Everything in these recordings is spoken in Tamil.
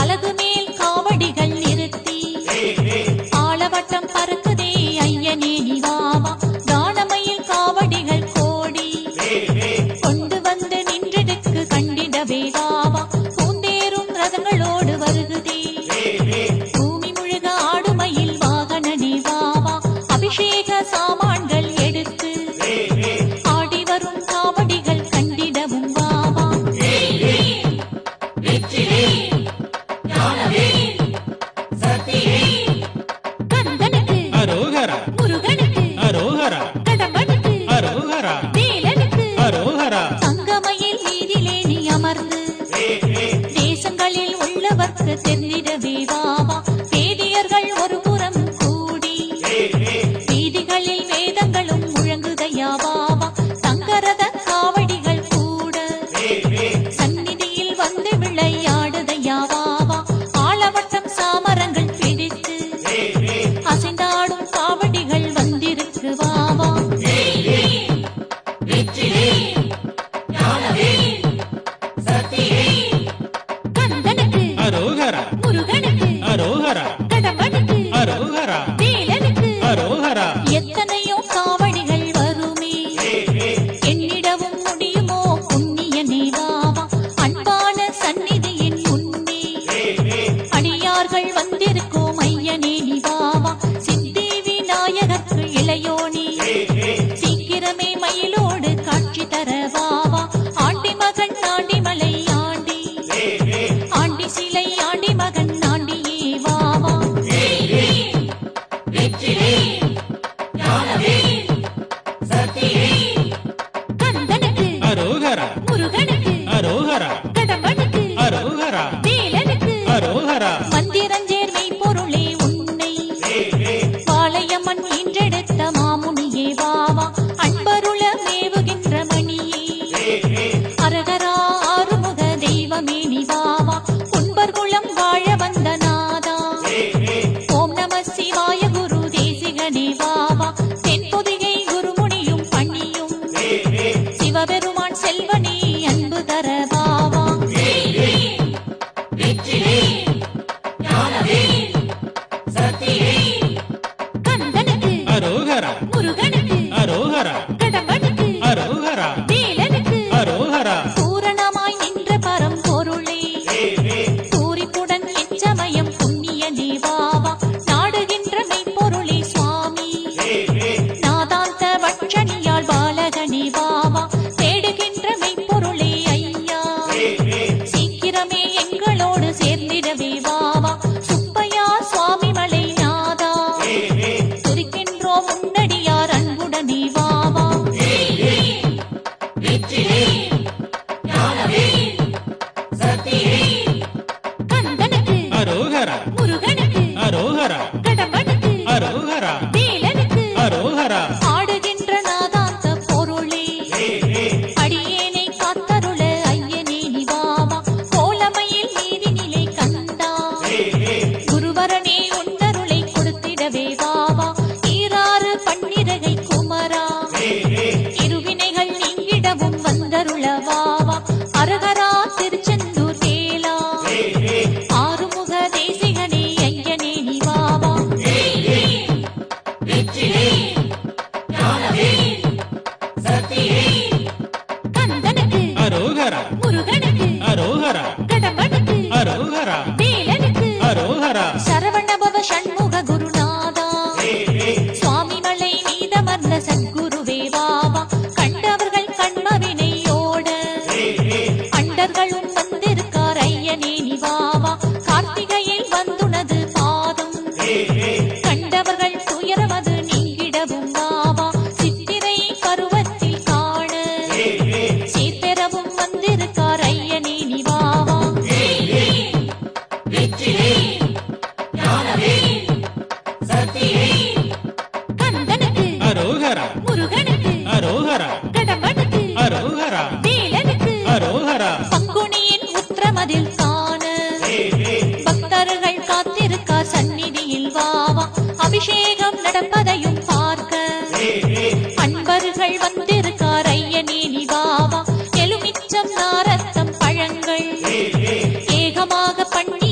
அழகு மேல் காவடிகள் நிறுத்தி ஆளவட்டம் பறக்குதே ஐயனே நிவாவா தானமையில் காவடிகள் கோடி கொண்டு வந்து நின்றெடுக்கு கண்டிடவே வாவா பூந்தேரும் ரதங்களோடு வருகுதே பூமி முழுக ஆடுமையில் வாகனனே வாவா அபிஷேக சாமான்கள் எடுத்து ஆடி வரும் காவடிகள் கண்டிடவும் வாவா கந்தனுக்கு அரோகரா முருகனுக்கு அரோகரா கடம்பனுக்கு அரோகரா வேலனுக்கு அரோகரா சங்கமையில் மீதிலே நீ அமர்ந்து தேசங்களில் உள்ளவர்க்கு தெரிந்திடவே வாவா வேதியர்கள் ஒரு புறம் கூடி வீதிகளில் வேதங்களும் முழங்குதையா வாவா சங்கரத காவடிகள் கூட சந்நிதியில் வந்து விளையாடுதையா வாவா ஆளவட்டம் சாமரங்கள் பிடித்து அசைந்தாடும் காவடிகள் வந்திருக்கு வாவா கந்தனுக்கு அரோகரா முருகனுக்கு அரோகரா கடம்பனுக்கு அரோகரா வேலனுக்கு அரோகரா எத்தனையோ காவடிகள் வருமே என்னிடவும் முடியுமோ புண்ணியனே வாவா அன்பான சந்நிதியின் முன்னே அடியார்கள் வந்திருக்கோம் ஐயனே நிவாவா சித்தி விநாயகருக்கு இளையோனே சீக்கிரமே மயிலோடு காட்சி தர வாவா ஆண்டி மகன் ஆண்டிமலை ஆண்டி ஆண்டி சிலை ஆண்டி மகன் ஆண்டியே வாவா கந்தனுக்கு அரோகரா முருகனுக்கு அரோகரா கடம்பனுக்கு அரோகரா வேலனுக்கு அரோகரா மந்திரஞ்சேர் மெய்ப்பொருளே உன்னை பாளையம்மன் ஈன்றெடுத்த மாமுனியே வாவா அன்பருள மேவுகின்ற மணியே அரகரா ஆறுமுக தெய்வமே நிவாவா உன்பர்குளம் வாழ வந்த நாதா ஓம் நம சிவாய குரு தேசிகனே வாவா தென்பொதிகை குருமுனியும் பணியும் சிவபெருமான் செல்வனே அன்பு தர வாவா கந்தனுக்கு அரோகரா முருகனுக்கு அரோகரா கடம்பனுக்கு அரோகரா வேலனுக்கு அரோகரா பூரணமாய் நின்ற பரம்பொருளே பூரிப்புடன் எச்சமயம் புண்ணியனே வாவா நாடுகின்ற மெய்ப்பொருளே சுவாமி நாதாந்த வட்சணியால் பாலகனே வாவா தேடுகின்ற மெய்ப்பொருளே ஐயா சீக்கிரமே எங்களோடு சேர்ந்திடவே வாவா சுப்பையா சுவாமி மலை நாதா துதிக்கின்றோம் முன்னடியார் அன்புடனே வாவா கந்தனுக்கு அரோகரா முருகனுக்கு அரோகரா கடம்பனுக்கு அரோகரா வேலனுக்கு அரோகரா ஆடுகின்ற நாதாந்த பொருளே அடியேனை காத்தருள ஐயனே நிவாவா கோலமையில் நீதினிலை கந்தா குருவரனே உன்னருளை கொடுத்திடவே வாவா ஈராறு பன்னிரகை குமரா இருவினைகள் நீங்கிடவும் வந்தருள வாவா அரகரா திருச்செந்தூர் வேலா ஆறுமுக தேசிகனே ஐயனே நிவாவா கந்தனுக்கு அரோகரா முருகனுக்கு அரோகரா கடம்பனுக்கு அரோகரா வேலனுக்கு அரோகரா சரவணபவ ஷண்முக குருநாதா சுவாமி மலை மீதமர்ந்த சத்குருவே வாவா கண்டவர்கள் கண்மவினையோட அண்டர்களும் வந்திருக்கார் ஐயனே நிவாவா கார்த்திகையில் வந்துனது பாதம் கண்டவர்கள் துயரமது நீங்கிடவும் வாவா சித்திரை பருவத்தில் காண சீர்பெறவும் வந்திருக்கார் ஐயனே நிவாவா கந்தனுக்கு அரோகரா முருகனுக்கு அரோகரா கடம்பனுக்கு அரோகரா வேலனுக்கு அரோகரா பங்குனியின் உத்திரமதில் காண பக்தர்கள் காத்திருக்கார் சந்நிதியில் வாவா அபிஷேகம் நடப்பதையும் பார்க்க அன்பர்கள் வந்திருக்கார் ஐயனே நிவாவா எலுமிச்சம் நாரத்தம் பழங்கள் ஏகமாக பண்ணி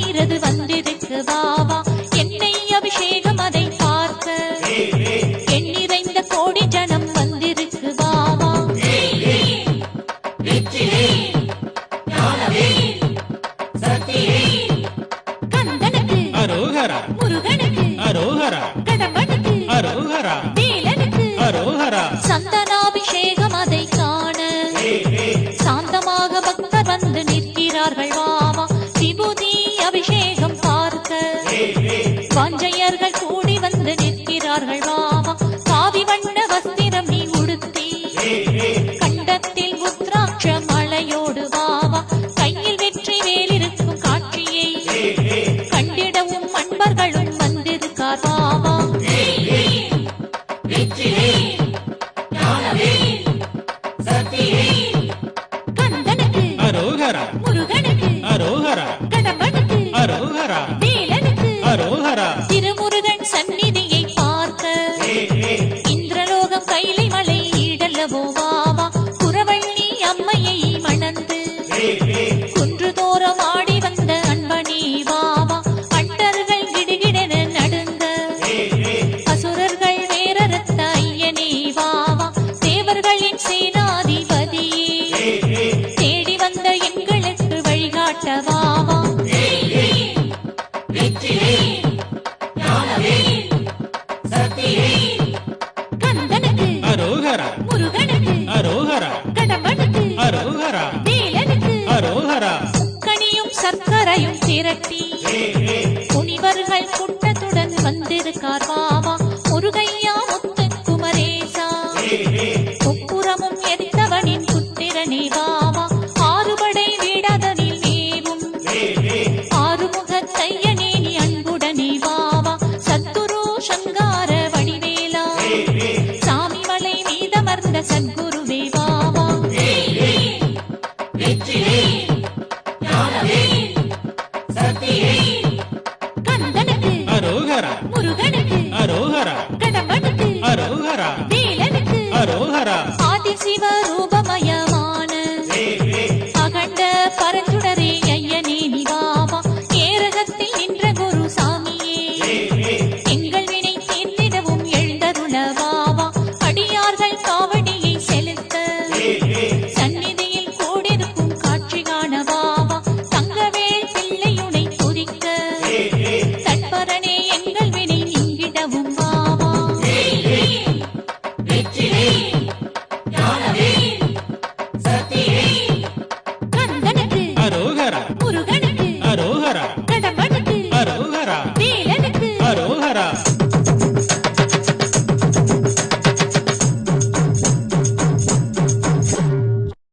வருவார்கள் வாவா காவி வண்ண வஸ்திரம் நீ உடுத்தி கண்டத்தில் உத்ராட்ச மலையோடு வாவா கையில் வெற்றி வேலிருக்கும் காட்சியை கண்டிடவும் அன்பர்களும் வந்திருக்கார் வாவா கந்தனுக்கு அரோகரா முருகனுக்கு அரோகரா கடம்பனுக்கு அரோகரா வேலனுக்கு அரோகரா திருமுருகன் சந்நிதியை பார்க்க இந்திரலோகம் கைலை மலை ஈடல்லவோ வாவா குரவள்ளி அம்மையை மணந்து குன்றுதோறும் ஆடி வந்த அன்பனே வாவா அண்டர்கள் கிடுகிடென நடுங்க அசுரர்கள் வேரறுத்த ஐயனே வாவா தேவர்களின் சேனாதிபதியே தேடி வந்த எங்களுக்கு வழிகாட்ட வாவா கந்தனுக்கு அரோகரா முருகனுக்கு அரோகரா கடம்பனுக்கு அரோகரா வேலனுக்கு அரோகரா முக்கணியும் சர்க்கரையும் திரட்டி முனிவர்கள் கூட்டத்துடன் வந்திருக்கார் வாவா முருகையா முத்து குமரேசா முப்புறமும் எரித்தவனின் புத்திரனே வாவா ஆறுபடை வீடாதனில் மேவும் ஆறுமுகத்தையனே நீ அன்புடனே வாவா சத்துரு சங்கார வடிவேலா சாமி மலை மீதமர்ந்த சத்குருவே வாவா கந்தனுக்கு அரோகரா முருகனுக்கு அரோகரா கடம்பனுக்கு அரோகரா வேலனுக்கு அரோகரா ஆதிசிவ ரூபமயமான அகண்ட பரஞ்சுடரே ஐயனே நிவாவா ஏரகத்தில் நின்ற குரு சாமியே எங்கள் வினை தீர்த்திடவும் எழுந்தருளவாவா அடியார்கள் காவடியை செலுத்த சந்நிதியில் கூடிருக்கும் காட்சி காணவாவா தங்கவேல் பிள்ளையுனை துதிக்க தற்பரனே எங்கள் வினை நீங்கிடவும் வாவா கந்தனுக்கு அரோகரா முருகனுக்கு அரோகரா கடம்பனுக்கு அரோகரா